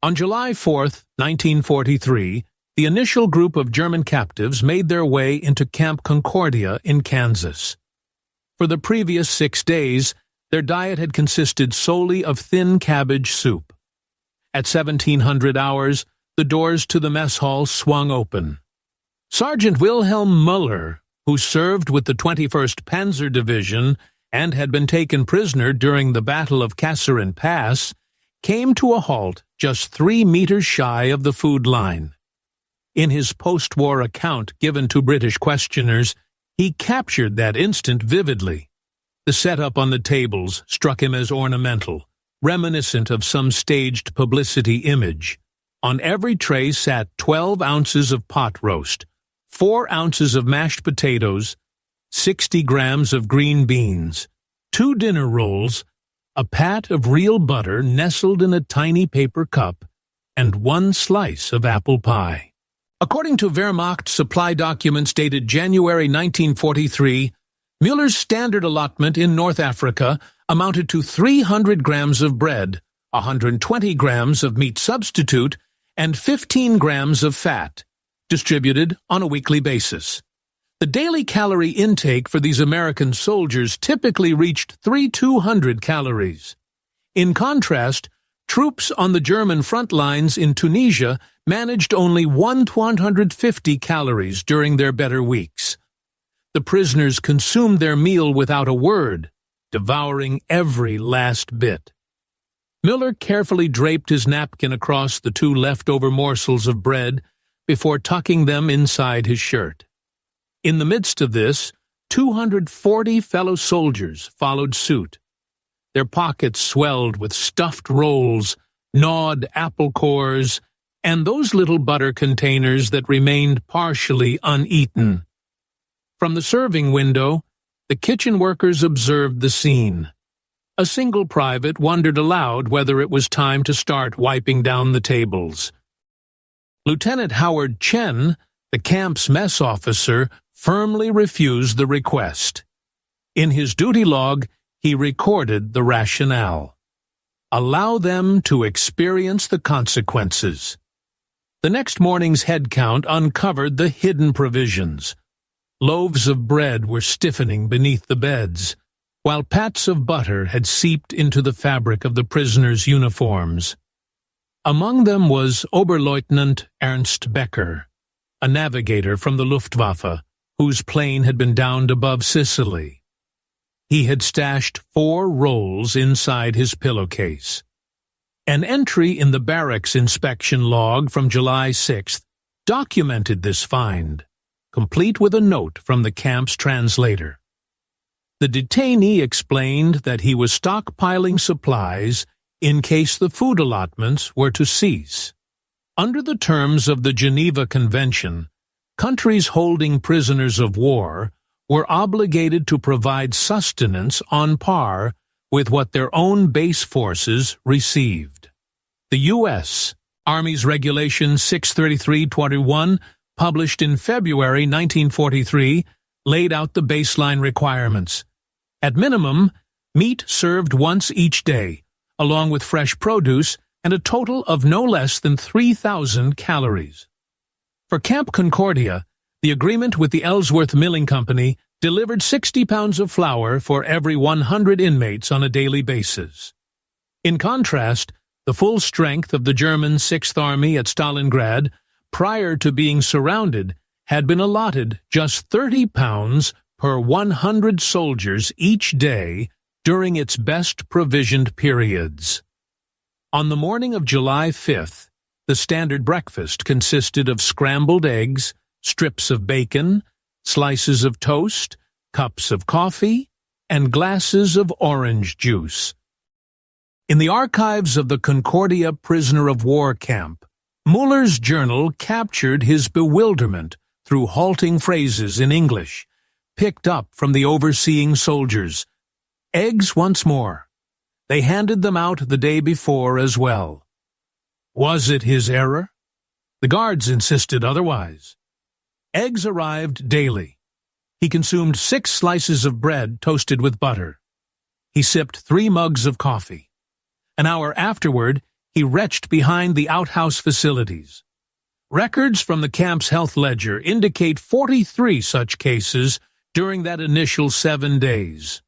On July 4, 1943, the initial group of German captives made their way into Camp Concordia in Kansas. For the previous 6 days, their diet had consisted solely of thin cabbage soup. At 1700 hours, the doors to the mess hall swung open. Sergeant Wilhelm Müller, who served with the 21st Panzer Division and had been taken prisoner during the Battle of Kasserine Pass, came to a halt just 3 meters shy of the food line. In his post-war account given to British questioners, he captured that instant vividly. The setup on the tables struck him as ornamental, reminiscent of some staged publicity image. On every tray sat 12 ounces of pot roast, 4 ounces of mashed potatoes, 60 grams of green beans, 2 dinner rolls, a pat of real butter nestled in a tiny paper cup, and 1 slice of apple pie. According to Wehrmacht supply documents dated January 1943, Müller's standard allotment in North Africa amounted to 300 grams of bread, 120 grams of meat substitute, and 15 grams of fat, distributed on a weekly basis. The daily calorie intake for these American soldiers typically reached 3,200 calories. In contrast, troops on the German front lines in Tunisia managed only 150 calories during their better weeks. The prisoners consumed their meal without a word, devouring every last bit. Müller carefully draped his napkin across the 2 leftover morsels of bread before tucking them inside his shirt. In the midst of this, 240 fellow soldiers followed suit. Their pockets swelled with stuffed rolls, gnawed apple cores, and those little butter containers that remained partially uneaten. From the serving window, the kitchen workers observed the scene. A single private wondered aloud whether it was time to start wiping down the tables. Lieutenant Howard Chen, the camp's mess officer, firmly refused the request. In his duty log, he recorded the rationale. Allow them to experience the consequences. The next morning's head count uncovered the hidden provisions. Loaves of bread were stiffening beneath the beds, while pats of butter had seeped into the fabric of the prisoners' uniforms. Among them was Oberleutnant Ernst Becker, a navigator from the Luftwaffe, whose plane had been downed above Sicily. He had stashed 4 rolls inside his pillowcase. An entry in the barracks inspection log from July 6th documented this find, complete with a note from the camp's translator. The detainee explained that he was stockpiling supplies in case the food allotments were to cease. Under the terms of the Geneva Convention, countries holding prisoners of war were obligated to provide sustenance on par with what their own base forces received. The U.S. Army's Regulation 633-21, published in February 1943, laid out the baseline requirements. At minimum, meat served once each day, along with fresh produce, and a total of no less than 3,000 calories. For Camp Concordia, the agreement with the Ellsworth Milling Company delivered 60 pounds of flour for every 100 inmates on a daily basis. In contrast, the full strength of the German 6th Army at Stalingrad, prior to being surrounded, had been allotted just 30 pounds per 100 soldiers each day during its best provisioned periods. On the morning of July 5th, the standard breakfast consisted of scrambled eggs, strips of bacon, slices of toast, cups of coffee, and glasses of orange juice. In the archives of the Concordia prisoner of war camp, Müller's journal captured his bewilderment through halting phrases in English, picked up from the overseeing soldiers. Eggs once more. They handed them out the day before as well. Was it his error? The guards insisted otherwise. Eggs arrived daily. He consumed 6 slices of bread toasted with butter. He sipped 3 mugs of coffee. An hour afterward, he retched behind the outhouse facilities. Records from the camp's health ledger indicate 43 such cases during that initial 7 days.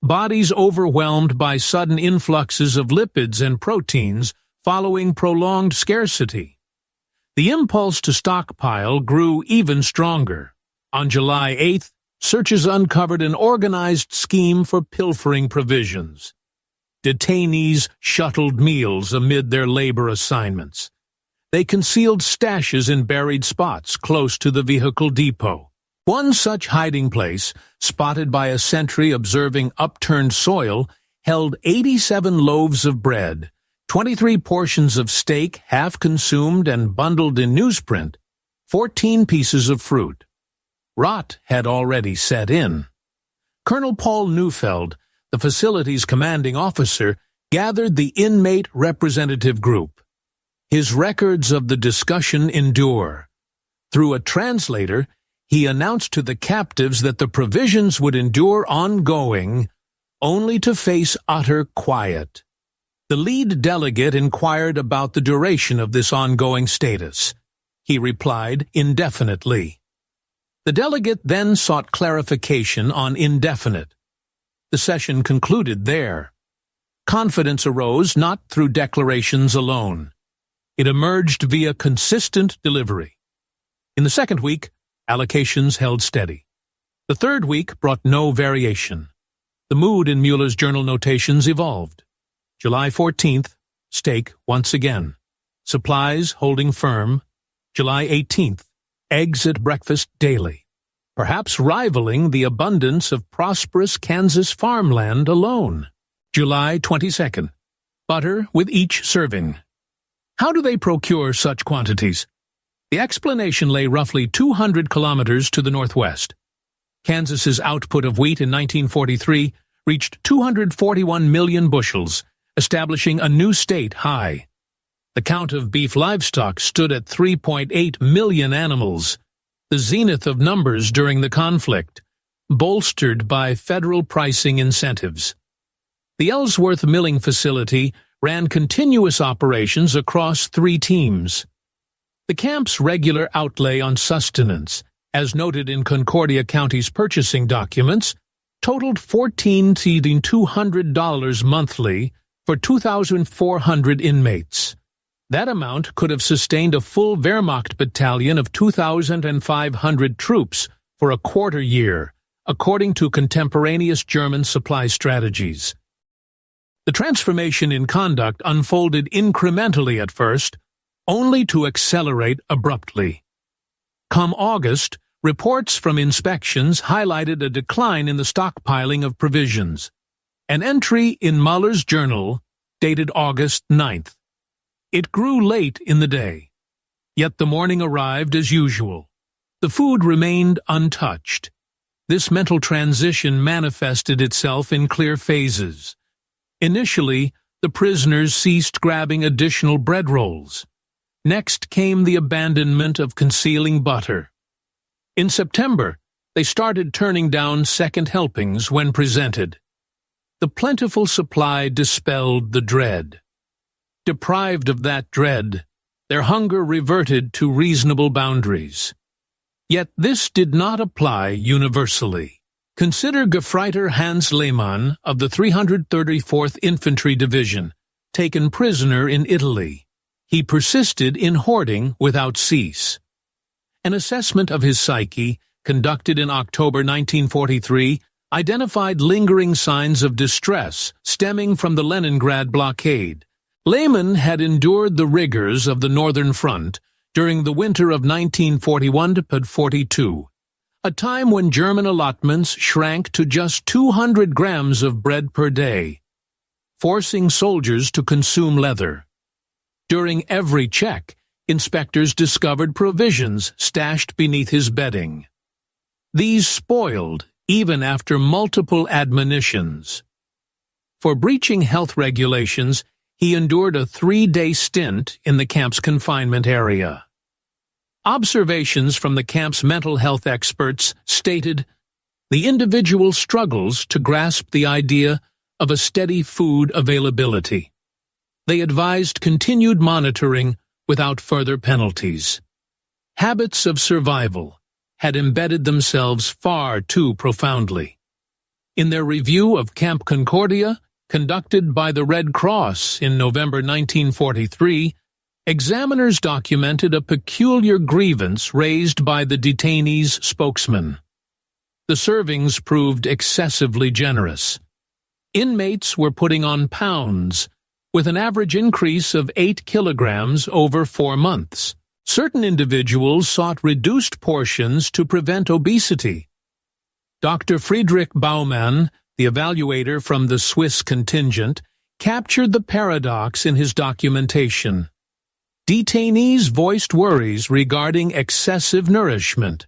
Bodies overwhelmed by sudden influxes of lipids and proteins following prolonged scarcity. The impulse to stockpile grew even stronger. On July 8th, searches uncovered an organized scheme for pilfering provisions. Detainees shuttled meals amid their labor assignments. They concealed stashes in buried spots close to the vehicle depot. One such hiding place, spotted by a sentry observing upturned soil, held 87 loaves of bread, 23 portions of steak half consumed and bundled in newsprint, 14 pieces of fruit. Rot had already set in. Colonel Paul Neufeld, the facility's commanding officer, gathered the inmate representative group. His records of the discussion endure. Through a translator, he announced to the captives that the provisions would endure ongoing, only to face utter quiet. The lead delegate inquired about the duration of this ongoing status. He replied indefinitely. The delegate then sought clarification on indefinite. The session concluded there. Confidence arose not through declarations alone. It emerged via consistent delivery. In the second week, allocations held steady. The third week brought no variation. The mood in Mueller's journal notations evolved. July 14th, steak once again. Supplies holding firm. July 18th, eggs at breakfast daily, perhaps rivaling the abundance of prosperous Kansas farmland alone. July 22nd, butter with each serving. How do they procure such quantities? The explanation lay roughly 200 kilometers to the northwest. Kansas's output of wheat in 1943 reached 241 million bushels, establishing a new state high. The count of beef livestock stood at 3.8 million animals, the zenith of numbers during the conflict, bolstered by federal pricing incentives. The Ellsworth milling facility ran continuous operations across 3 teams. The camp's regular outlay on sustenance, as noted in Concordia County's purchasing documents, totaled $1,400 monthly for 2,400 inmates. That amount could have sustained a full Wehrmacht battalion of 2,500 troops for a quarter year, according to contemporaneous German supply strategies. The transformation in conduct unfolded incrementally at first, only to accelerate abruptly. Come August, reports from inspections highlighted a decline in the stockpiling of provisions. An entry in Mueller's journal, dated August 9th. It grew late in the day. Yet the morning arrived as usual. The food remained untouched. This mental transition manifested itself in clear phases. Initially, the prisoners ceased grabbing additional bread rolls. Next came the abandonment of concealing butter. In September, they started turning down second helpings when presented. The plentiful supply dispelled the dread. Deprived of that dread, their hunger reverted to reasonable boundaries. Yet this did not apply universally. Consider Gefreiter Hans Lehmann of the 334th Infantry Division, taken prisoner in Italy. He persisted in hoarding without cease. An assessment of his psyche, conducted in October 1943, identified lingering signs of distress stemming from the Leningrad blockade. Lehmann had endured the rigors of the Northern Front during the winter of 1941–42, a time when German allotments shrank to just 200 grams of bread per day, forcing soldiers to consume leather. During every check, inspectors discovered provisions stashed beneath his bedding. These spoiled even after multiple admonitions. For breaching health regulations, he endured a 3-day stint in the camp's confinement area. Observations from the camp's mental health experts stated, the individual struggles to grasp the idea of a steady food availability. they advised continued monitoring without further penalties. Habits of survival had embedded themselves far too profoundly. In their review of Camp Concordia, conducted by the Red Cross in November 1943, examiners documented a peculiar grievance raised by the detainees' spokesman. The servings proved excessively generous. Inmates were putting on pounds, with an average increase of 8 kilograms over 4 months. Certain individuals sought reduced portions to prevent obesity. Dr. Friedrich Baumann, the evaluator from the Swiss contingent, captured the paradox in his documentation. Detainees voiced worries regarding excessive nourishment.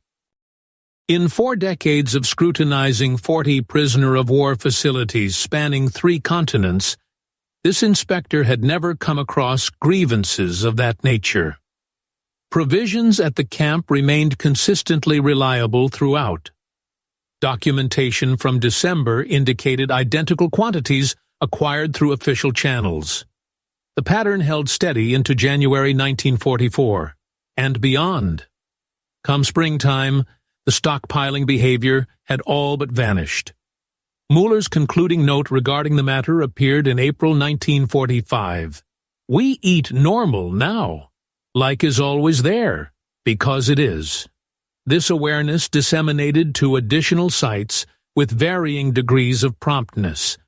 In 4 decades of scrutinizing 40 prisoner-of-war facilities spanning 3 continents, this inspector had never come across grievances of that nature. Provisions at the camp remained consistently reliable throughout. Documentation from December indicated identical quantities acquired through official channels. The pattern held steady into January 1944, and beyond. Come springtime, the stockpiling behavior had all but vanished. Muller's concluding note regarding the matter appeared in April 1945. "We eat normal now. Like is always there, because it is." This awareness disseminated to additional sites with varying degrees of promptness.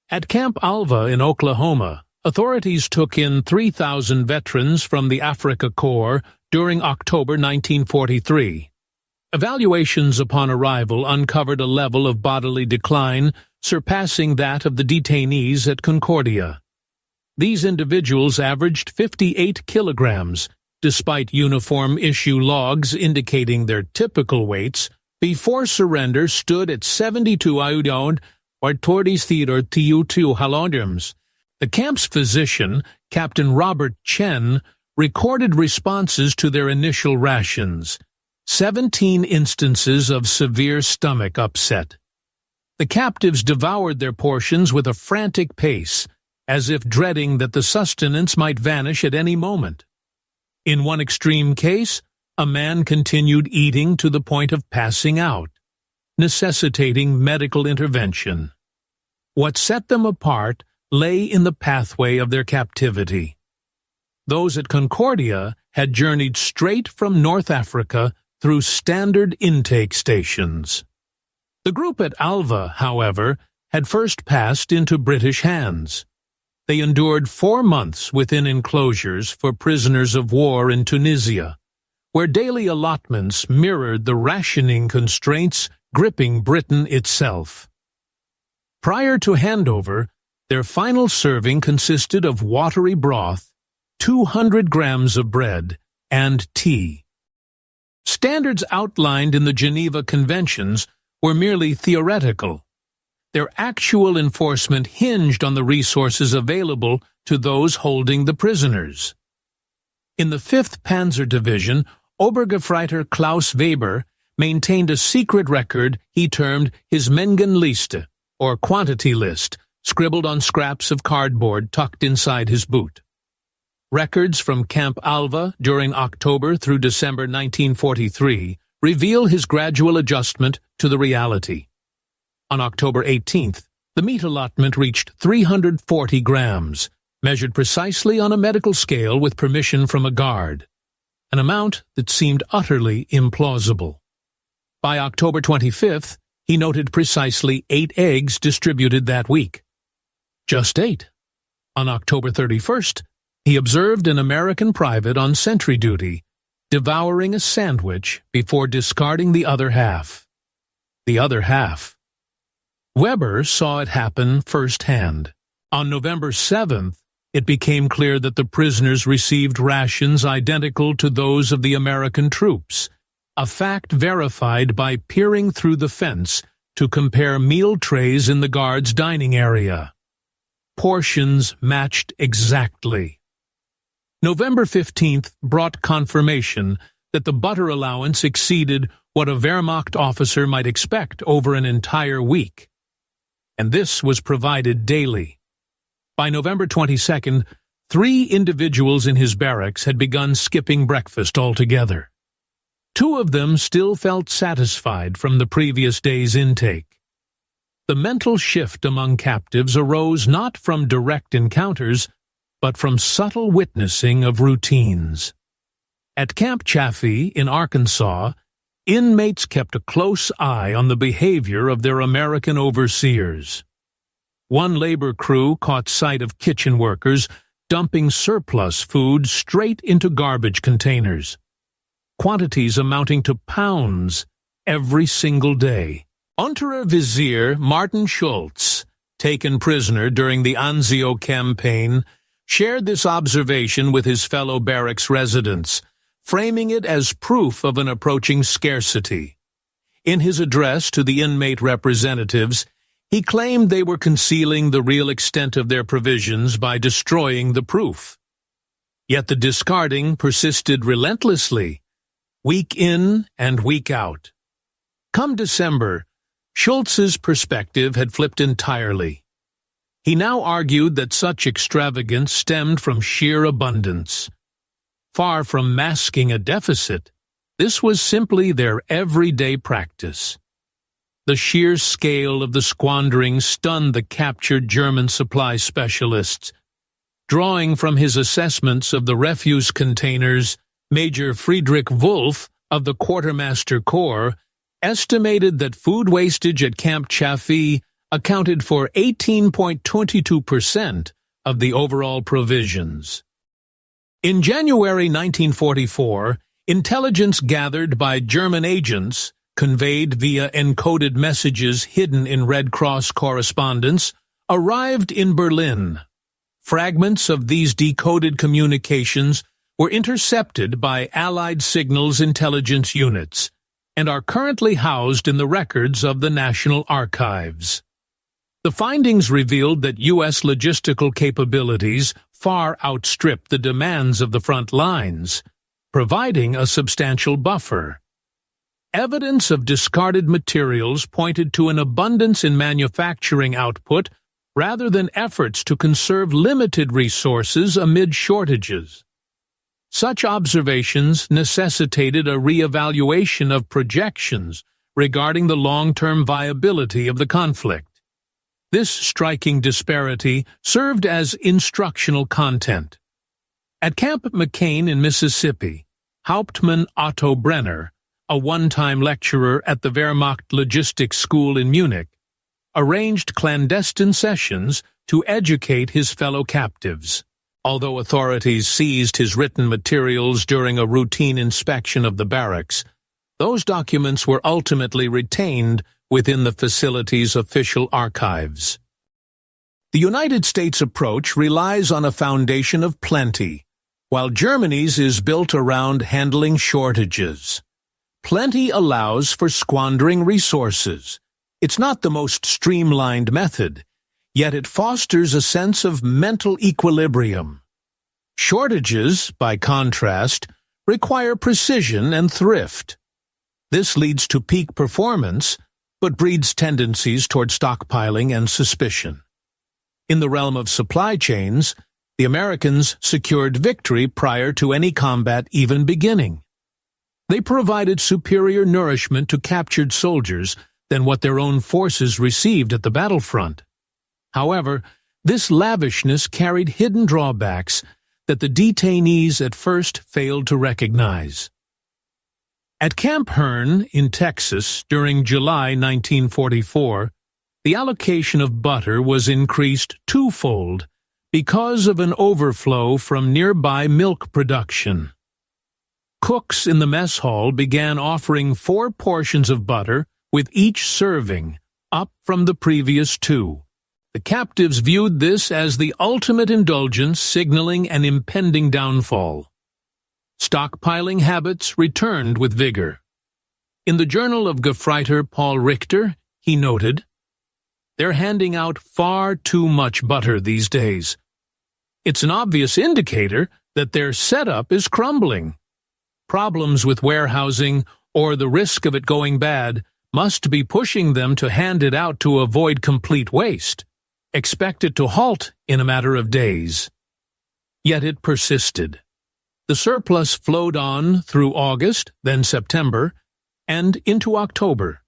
At Camp Alva in Oklahoma, authorities took in 3,000 veterans from the Africa Corps during October 1943. Evaluations upon arrival uncovered a level of bodily decline surpassing that of the detainees at Concordia. These individuals averaged 58 kilograms, despite uniform issue logs indicating their typical weights. Before surrender stood at 72 iodine or 32 halograms. The camp's physician, Captain Robert Chen, recorded responses to their initial rations. 17 instances of severe stomach upset. The captives devoured their portions with a frantic pace, as if dreading that the sustenance might vanish at any moment. In one extreme case, a man continued eating to the point of passing out, necessitating medical intervention. What set them apart lay in the pathway of their captivity. Those at Concordia had journeyed straight from North Africa through standard intake stations. The group at Alva, however, had first passed into British hands. They endured 4 months within enclosures for prisoners of war in Tunisia, where daily allotments mirrored the rationing constraints gripping Britain itself. Prior to handover, their final serving consisted of watery broth, 200 grams of bread, and tea. Standards outlined in the Geneva Conventions were merely theoretical. Their actual enforcement hinged on the resources available to those holding the prisoners. In the 5th Panzer Division, Obergefreiter Klaus Weber maintained a secret record he termed his Mengenliste, or quantity list, scribbled on scraps of cardboard tucked inside his boot. Records from Camp Alva during October through December 1943 reveal his gradual adjustment to the reality. On October 18th, the meat allotment reached 340 grams, measured precisely on a medical scale with permission from a guard, an amount that seemed utterly implausible. By October 25th, he noted precisely 8 eggs distributed that week. Just 8. On October 31st, he observed an American private on sentry duty, devouring a sandwich before discarding the other half. The other half. Weber saw it happen firsthand. On November 7th, it became clear that the prisoners received rations identical to those of the American troops, a fact verified by peering through the fence to compare meal trays in the guards' dining area. Portions matched exactly. November 15th brought confirmation that the butter allowance exceeded what a Wehrmacht officer might expect over an entire week. And this was provided daily. By November 22nd, 3 individuals in his barracks had begun skipping breakfast altogether. 2 of them still felt satisfied from the previous day's intake. The mental shift among captives arose not from direct encounters, but from subtle witnessing of routines. At Camp Chaffee in Arkansas, inmates kept a close eye on the behavior of their American overseers. One labor crew caught sight of kitchen workers dumping surplus food straight into garbage containers, quantities amounting to pounds every single day. Untervizier Martin Schultz, taken prisoner during the Anzio campaign, shared this observation with his fellow barracks residents, framing it as proof of an approaching scarcity. In his address to the inmate representatives, he claimed they were concealing the real extent of their provisions by destroying the proof. Yet the discarding persisted relentlessly, week in and week out. Come December, Schultz's perspective had flipped entirely. He now argued that such extravagance stemmed from sheer abundance. Far from masking a deficit, this was simply their everyday practice. The sheer scale of the squandering stunned the captured German supply specialists. Drawing from his assessments of the refuse containers, Major Friedrich Wolff of the Quartermaster Corps estimated that food wastage at Camp Chaffee accounted for 18.22% of the overall provisions. In January 1944, intelligence gathered by German agents, conveyed via encoded messages hidden in Red Cross correspondence, arrived in Berlin. Fragments of these decoded communications were intercepted by Allied signals intelligence units and are currently housed in the records of the National Archives. The findings revealed that U.S. logistical capabilities far outstrip the demands of the front lines, providing a substantial buffer. Evidence of discarded materials pointed to an abundance in manufacturing output rather than efforts to conserve limited resources amid shortages. Such observations necessitated a re-evaluation of projections regarding the long-term viability of the conflict. This striking disparity served as instructional content. At Camp McCain in Mississippi, Hauptmann Otto Brenner, a one-time lecturer at the Wehrmacht Logistics School in Munich, arranged clandestine sessions to educate his fellow captives. Although authorities seized his written materials during a routine inspection of the barracks, those documents were ultimately retained within the facility's official archives. The United States approach relies on a foundation of plenty, while Germany's is built around handling shortages. Plenty allows for squandering resources. It's not the most streamlined method, yet it fosters a sense of mental equilibrium. Shortages, by contrast, require precision and thrift. This leads to peak performance, but breeds tendencies toward stockpiling and suspicion. In the realm of supply chains, the Americans secured victory prior to any combat even beginning. They provided superior nourishment to captured soldiers than what their own forces received at the battlefront. However, this lavishness carried hidden drawbacks that the detainees at first failed to recognize. At Camp Hearn in Texas during July 1944, the allocation of butter was increased twofold because of an overflow from nearby milk production. Cooks in the mess hall began offering 4 portions of butter with each serving, up from the previous 2. The captives viewed this as the ultimate indulgence, signaling an impending downfall. Stockpiling habits returned with vigor. In the Journal of Gefreiter Paul Richter, he noted, "They're handing out far too much butter these days. It's an obvious indicator that their setup is crumbling. Problems with warehousing or the risk of it going bad must be pushing them to hand it out to avoid complete waste. expect it to halt in a matter of days. Yet it persisted. The surplus flowed on through August, then September, and into October.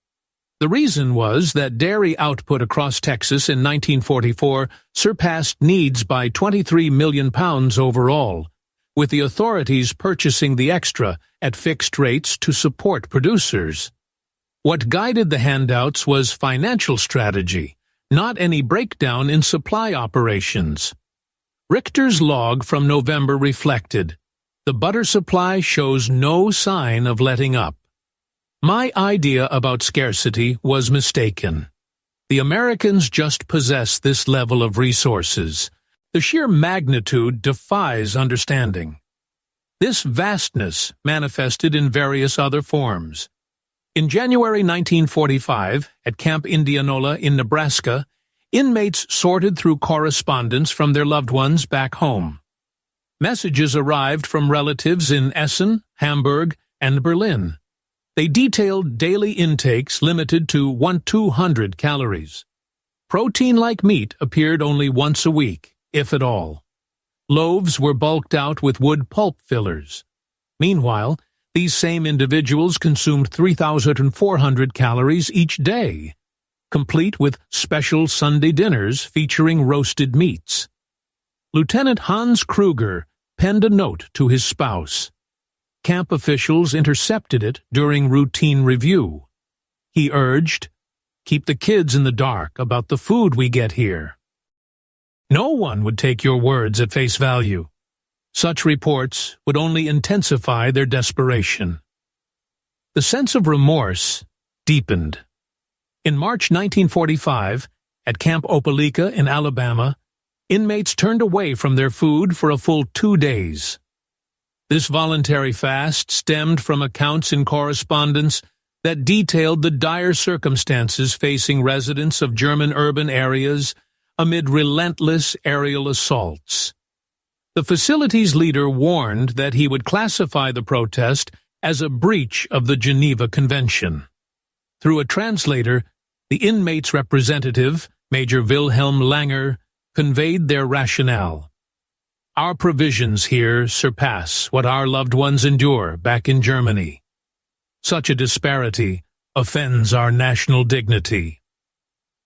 The reason was that dairy output across Texas in 1944 surpassed needs by 23 million pounds overall, with the authorities purchasing the extra at fixed rates to support producers. What guided the handouts was financial strategy, not any breakdown in supply operations. Richter's log from November reflected, "The butter supply shows no sign of letting up." My idea about scarcity was mistaken. The Americans just possess this level of resources. The sheer magnitude defies understanding. This vastness manifested in various other forms. In January 1945, at Camp Indianola in Nebraska, inmates sorted through correspondence from their loved ones back home. Messages arrived from relatives in Essen, Hamburg, and Berlin. They detailed daily intakes limited to 200 calories. Protein-like meat appeared only once a week, if at all. Loaves were bulked out with wood pulp fillers. Meanwhile, these same individuals consumed 3,400 calories each day, complete with special Sunday dinners featuring roasted meats. Lieutenant Hans Kruger penned a note to his spouse. Camp officials intercepted it during routine review. He urged, "Keep the kids in the dark about the food we get here." No one would take your words at face value. Such reports would only intensify their desperation. The sense of remorse deepened. In March 1945, at Camp Opelika in Alabama, inmates turned away from their food for a full 2 days. This voluntary fast stemmed from accounts in correspondence that detailed the dire circumstances facing residents of German urban areas amid relentless aerial assaults. The facility's leader warned that he would classify the protest as a breach of the Geneva Convention. Through a translator, the inmates' representative, Major Wilhelm Langer, conveyed their rationale. "Our provisions here surpass what our loved ones endure back in Germany. Such a disparity offends our national dignity."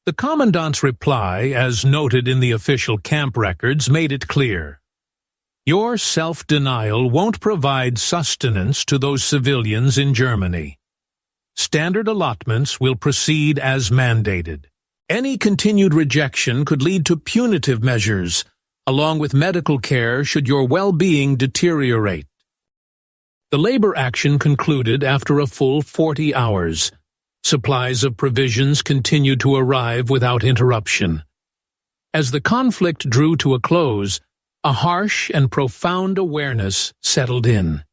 The commandant's reply, as noted in the official camp records, made it clear. Your self-denial won't provide sustenance to those civilians in Germany. Standard allotments will proceed as mandated. Any continued rejection could lead to punitive measures, along with medical care should your well-being deteriorate. The labor action concluded after a full 40 hours. Supplies of provisions continued to arrive without interruption. As the conflict drew to a close, a harsh and profound awareness settled in.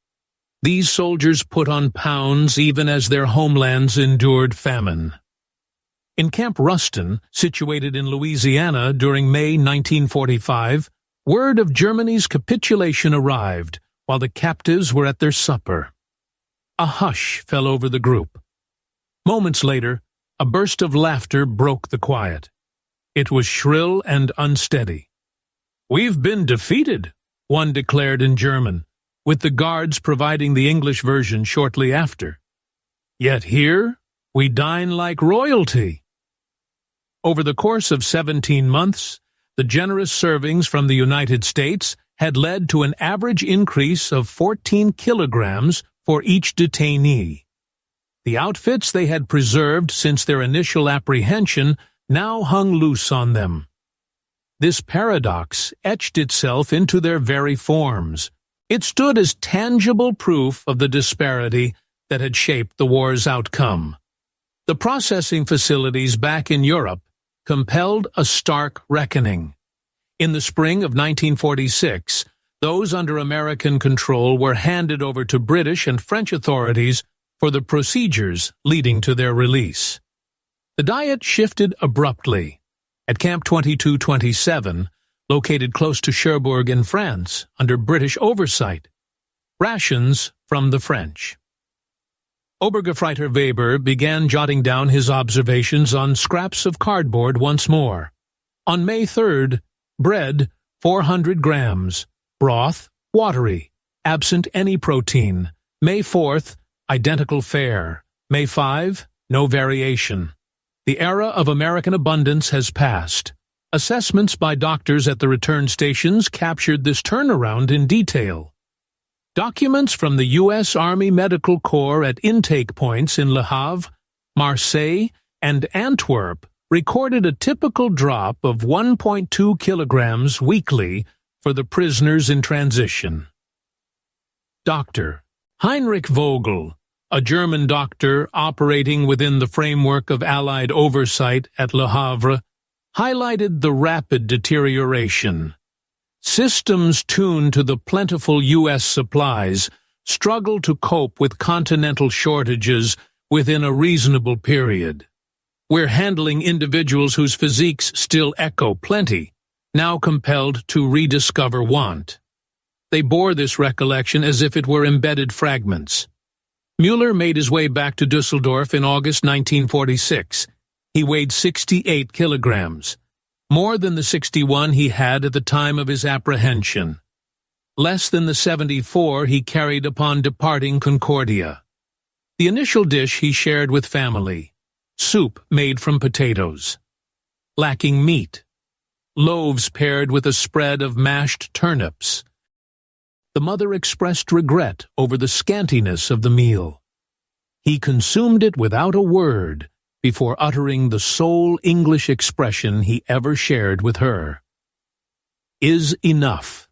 These soldiers put on pounds even as their homelands endured famine. In Camp Ruston, situated in Louisiana during May 1945, word of Germany's capitulation arrived while the captives were at their supper. A hush fell over the group. Moments later, a burst of laughter broke the quiet. It was shrill and unsteady. "We've been defeated," one declared in German, with the guards providing the English version shortly after. "Yet here, we dine like royalty." Over the course of 17 months, the generous servings from the United States had led to an average increase of 14 kilograms for each detainee. The outfits they had preserved since their initial apprehension now hung loose on them. This paradox etched itself into their very forms. It stood as tangible proof of the disparity that had shaped the war's outcome. The processing facilities back in Europe compelled a stark reckoning. In the spring of 1946, those under American control were handed over to British and French authorities for the procedures leading to their release. The diet shifted abruptly. At Camp 2227, located close to Cherbourg in France, under British oversight, rations from the French. Obergefreiter Weber began jotting down his observations on scraps of cardboard once more. On May 3rd, bread, 400 grams, broth, watery, absent any protein. May 4th, identical fare. May 5, no variation. The era of American abundance has passed. Assessments by doctors at the return stations captured this turnaround in detail. Documents from the U.S. Army Medical Corps at intake points in Le Havre, Marseille, and Antwerp recorded a typical drop of 1.2 kilograms weekly for the prisoners in transition. Dr. Heinrich Vogel, a German doctor operating within the framework of Allied oversight at Le Havre, highlighted the rapid deterioration. Systems tuned to the plentiful U.S. supplies struggle to cope with continental shortages within a reasonable period. We're handling individuals whose physiques still echo plenty, now compelled to rediscover want. They bore this recollection as if it were embedded fragments. Müller made his way back to Düsseldorf in August 1946. He weighed 68 kilograms, more than the 61 he had at the time of his apprehension, less than the 74 he carried upon departing Concordia. The initial dish he shared with family, soup made from potatoes, lacking meat, loaves paired with a spread of mashed turnips. The mother expressed regret over the scantiness of the meal. He consumed it without a word before uttering the sole English expression he ever shared with her. Is enough.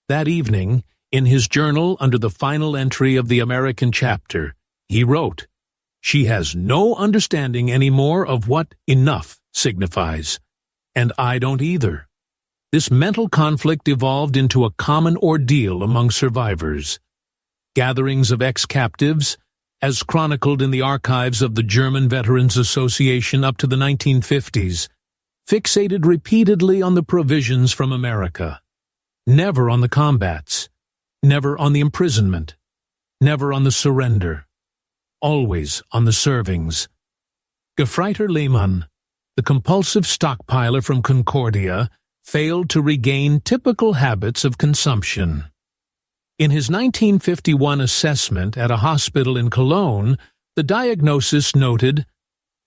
That evening, in his journal under the final entry of the American chapter, he wrote, "She has no understanding any more of what enough signifies, and I don't either." This mental conflict evolved into a common ordeal among survivors. Gatherings of ex-captives, as chronicled in the archives of the German Veterans Association up to the 1950s, fixated repeatedly on the provisions from America, never on the combats, never on the imprisonment, never on the surrender, always on the servings. Gefreiter Lehmann, the compulsive stockpiler from Concordia, failed to regain typical habits of consumption. In his 1951 assessment at a hospital in Cologne, the diagnosis noted,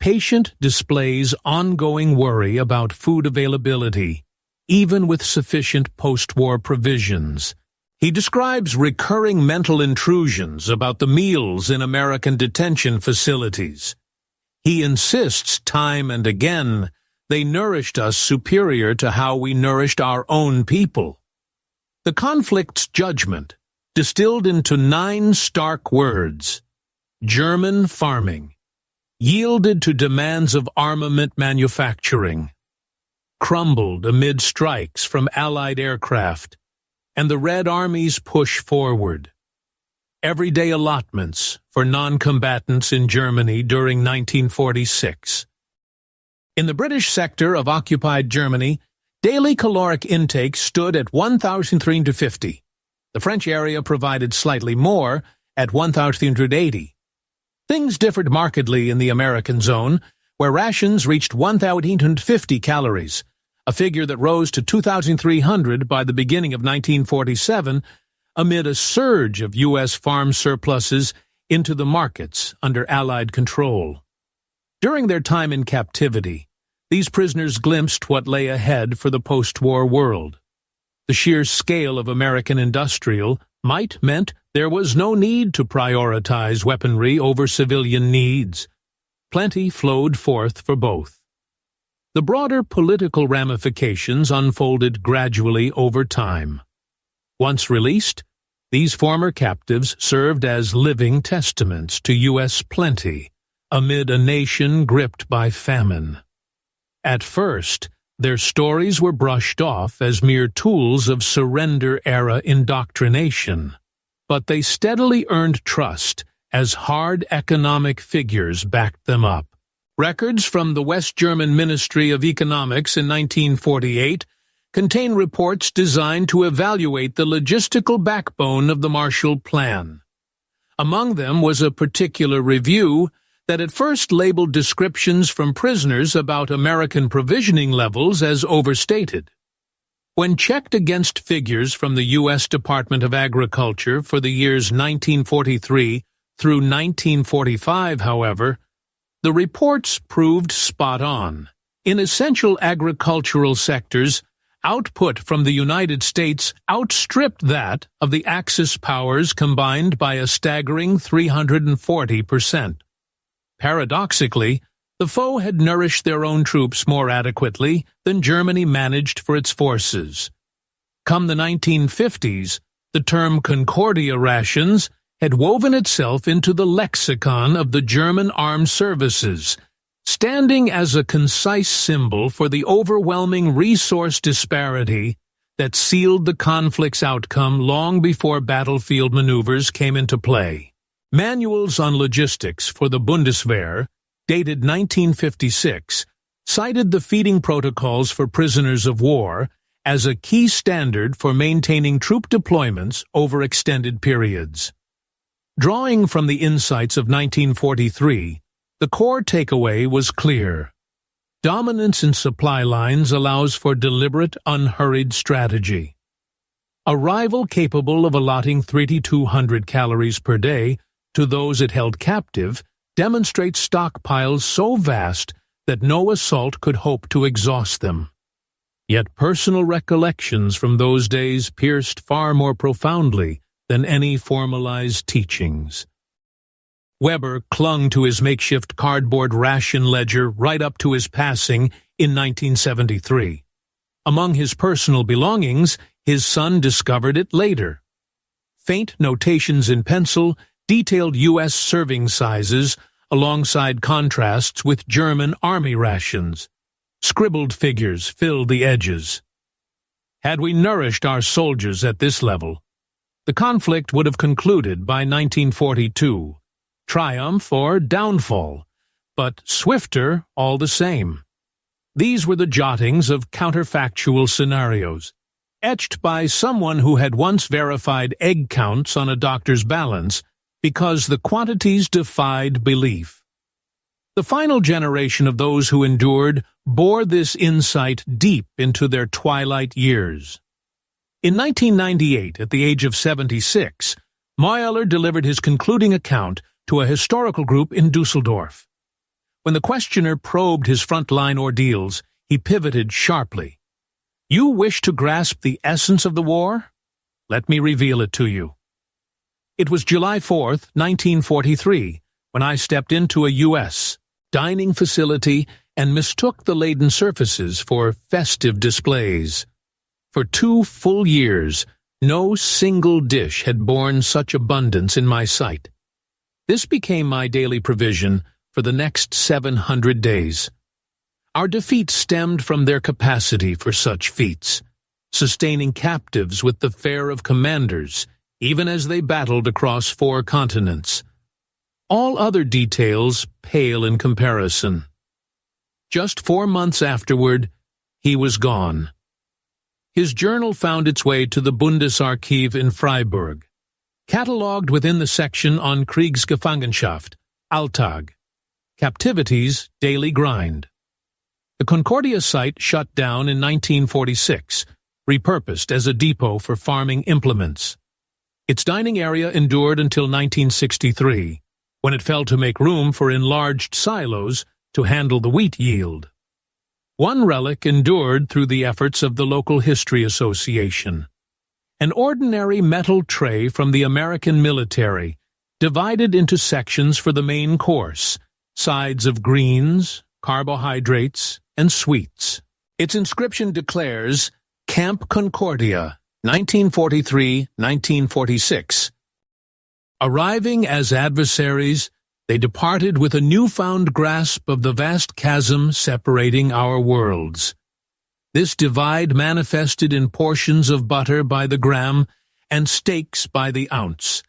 "Patient displays ongoing worry about food availability, even with sufficient post-war provisions." He describes recurring mental intrusions about the meals in American detention facilities. He insists time and again they nourished us superior to how we nourished our own people. The conflict's judgment, distilled into 9 stark words: German farming, yielded to demands of armament manufacturing, crumbled amid strikes from Allied aircraft, and the Red Army's push forward. Everyday allotments for non-combatants in Germany during 1946. In the British sector of occupied Germany, daily caloric intake stood at 1,350. The French area provided slightly more, at 1,380. Things differed markedly in the American zone, where rations reached 1,850 calories, a figure that rose to 2,300 by the beginning of 1947, amid a surge of U.S. farm surpluses into the markets under Allied control. During their time in captivity, these prisoners glimpsed what lay ahead for the post-war world. The sheer scale of American industrial might meant there was no need to prioritize weaponry over civilian needs. Plenty flowed forth for both. The broader political ramifications unfolded gradually over time. Once released, these former captives served as living testaments to U.S. plenty amid a nation gripped by famine. At first, their stories were brushed off as mere tools of surrender-era indoctrination, but they steadily earned trust as hard economic figures backed them up. Records from the West German Ministry of Economics in 1948 contain reports designed to evaluate the logistical backbone of the Marshall Plan. Among them was a particular review that at first labeled descriptions from prisoners about American provisioning levels as overstated. When checked against figures from the U.S. Department of Agriculture for the years 1943 through 1945, however, the reports proved spot on. In essential agricultural sectors, output from the United States outstripped that of the Axis powers combined by a staggering 340%. Paradoxically, the foe had nourished their own troops more adequately than Germany managed for its forces. Come the 1950s, the term Concordia rations had woven itself into the lexicon of the German armed services, standing as a concise symbol for the overwhelming resource disparity that sealed the conflict's outcome long before battlefield maneuvers came into play. Manuals on logistics for the Bundeswehr, dated 1956, cited the feeding protocols for prisoners of war as a key standard for maintaining troop deployments over extended periods. Drawing from the insights of 1943, the core takeaway was clear. Dominance in supply lines allows for deliberate, unhurried strategy. A rival capable of allotting 3,200 calories per day to those it held captive demonstrates stockpiles so vast that no assault could hope to exhaust them. Yet personal recollections from those days pierced far more profoundly than any formalized teachings. Weber clung to his makeshift cardboard ration ledger right up to his passing in 1973. Among his personal belongings, his son discovered it later. Faint notations in pencil detailed U.S. serving sizes alongside contrasts with German army rations. Scribbled figures filled the edges. Had we nourished our soldiers at this level, the conflict would have concluded by 1942. Triumph or downfall, but swifter all the same. These were the jottings of counterfactual scenarios, etched by someone who had once verified egg counts on a doctor's balance because the quantities defied belief. The final generation of those who endured bore this insight deep into their twilight years. In 1998, at the age of 76, Moeller delivered his concluding account to a historical group in Dusseldorf. When the questioner probed his front-line ordeals, he pivoted sharply. "You wish to grasp the essence of the war? Let me reveal it to you." It was July 4, 1943, when I stepped into a U.S. dining facility and mistook the laden surfaces for festive displays. For 2 full years, no single dish had borne such abundance in my sight. This became my daily provision for the next 700 days. Our defeat stemmed from their capacity for such feats, sustaining captives with the fare of commanders, even as they battled across 4 continents. All other details pale in comparison. Just 4 months afterward, he was gone. His journal found its way to the Bundesarchiv in Freiburg, catalogued within the section on Kriegsgefangenschaft, Alltag, Captivity's Daily Grind. The Concordia site shut down in 1946, repurposed as a depot for farming implements. Its dining area endured until 1963, when it fell to make room for enlarged silos to handle the wheat yield. One relic endured through the efforts of the local history association. An ordinary metal tray from the American military, divided into sections for the main course, sides of greens, carbohydrates, and sweets. Its inscription declares, Camp Concordia, 1943-1946. Arriving as adversaries, they departed with a newfound grasp of the vast chasm separating our worlds. This divide manifested in portions of butter by the gram and steaks by the ounce,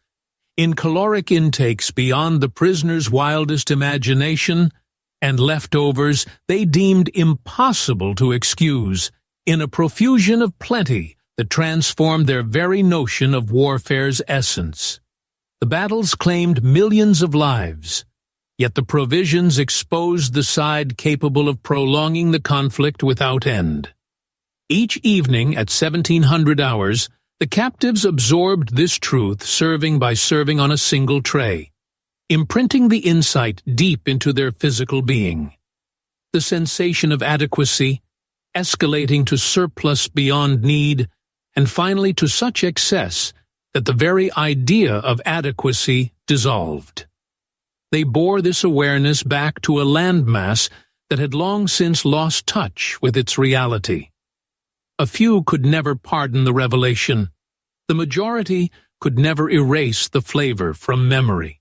in caloric intakes beyond the prisoner's wildest imagination, and leftovers they deemed impossible to excuse, in a profusion of plenty that transformed their very notion of warfare's essence. The battles claimed millions of lives, yet the provisions exposed the side capable of prolonging the conflict without end. Each evening at 1700 hours, the captives absorbed this truth serving on a single tray, imprinting the insight deep into their physical being. The sensation of adequacy, escalating to surplus beyond need, and finally to such excess that the very idea of adequacy dissolved. They bore this awareness back to a landmass that had long since lost touch with its reality. A few could never pardon the revelation. The majority could never erase the flavor from memory.